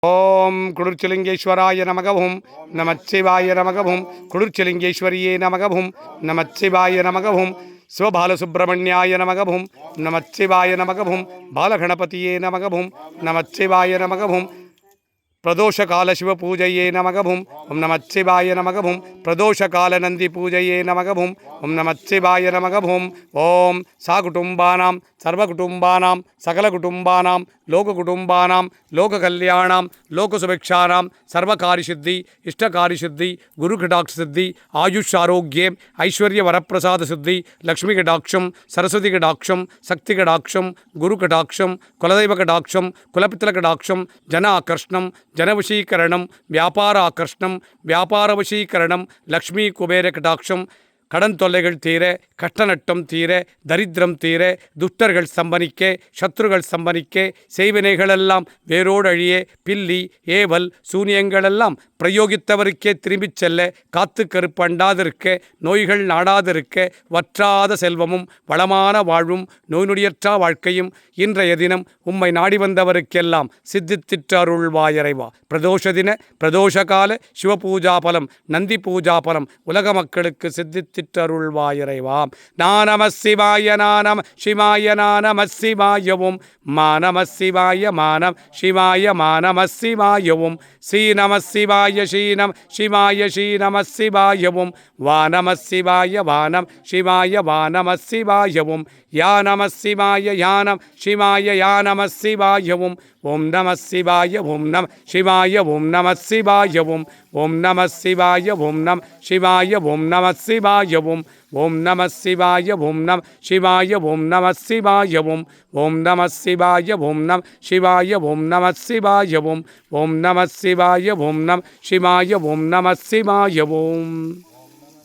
ஓம் குளிர்ச்சிலிங்கேஸ்வராய நமகவும் நமச்சிவாய நமகவும் குளிர்ச்சிலிங்கேஸ்வரியே நமகவும் நமச்சிவாய நமகவும் சிவபாலசுப்பிரமணியாய நமகவும் நமச்சிவாய நமகவும் பாலகணபதியே நமகவும் நமச்சிவாய நமகவும் பிரதோஷகால சிவ பூஜையே நமகவும் ஓம் நமச்சிவாய நமகவும் பிரதோஷகால நந்தி பூஜையே நமகவும் ஓம் நமச்சிவாய நமகவும் ஓம் சாகுடும்பானாம் சர்வகுடும்பானாம் சகலகுடும்பானாம் லோககுடும்பானாம் லோககல்யாணாம் லோகசுபிக்ஷானாம் சர்வகாரிசித்தி இஷ்டகாரிசித்தி குருகடாட்சித்தி ஆயுஷ் ஆரோக்கியம் ஐஸ்வர்ய வரப்பிரசாத சித்தி லக்ஷ்மி கடாட்சம் சரஸ்வதி கடாட்சம் சக்தி கடாட்சம் குரு கடாட்சம் குலதெய்வ கடாட்சம் குலபித்தல கடாட்சம் ஜன ஆகர்ஷணம் ஜனவசீகரணம் வியாபார ஆகர்ஷணம் வியாபாரவசீகரணம் லக்ஷ்மி குபேர கடாட்சம் கடன் தொல்லைகள் தீர கஷ்டநட்டம் தீர தரித்திரம் தீர துஷ்டர்கள் சம்பனிக்க சத்ருகள் சம்பனிக்க செய்வினைகளெல்லாம் வேரோடு அழிய பில்லி ஏவல் சூனியங்களெல்லாம் பிரயோகித்தவருக்கே திரும்பிச் செல்ல காத்து கருப்பண்டாதிருக்க நோய்கள் நாடாதிருக்க வற்றாத செல்வமும் வளமான வாழ்வும் நோய் நொடியற்றா வாழ்க்கையும் இன்றைய தினம் உம்மை நாடி வந்தவருக்கெல்லாம் சித்தித்திற்று அருள்வாயறைவா. பிரதோஷ தின பிரதோஷகால சிவபூஜா பலம் நந்தி பூஜா பலம் உலக மக்களுக்கு சித்தித்திற்று அருள்வாயறைவா. நானம சிவாய நானம சிவாய நானம சிவாயவும் மானம சிவாய மானம் சிவாய மானம சிவாயவும் ஸ்ரீ நம சிவாய ஸ்ரீனம் சிவாய ஸ்ரீ நம சிவாயவும் வானம சிவாய வானம் சிவாய வானம சிவாயவும் யா நம சிவாய யானம் சிவாய யா நம சிவாயவும் ஓம் நம சிவாய ஓம் நம சிவாய ஓம் நம சிவாயவும் ஓம் நம சிவாய ஓம் நம சிவாய ஓம் நம சிவாயவும் ஓம் நம சிவாய ஓம் நம சிவாய ஓம் நம சிவாயவும் ஓம் நம சிவாய ஓம் நம சிவாய ஓம் நம சிவாயவும் ஓம் நம சிவாய ஓம் நம சிவாய ஓம் நம சிவாயவும்.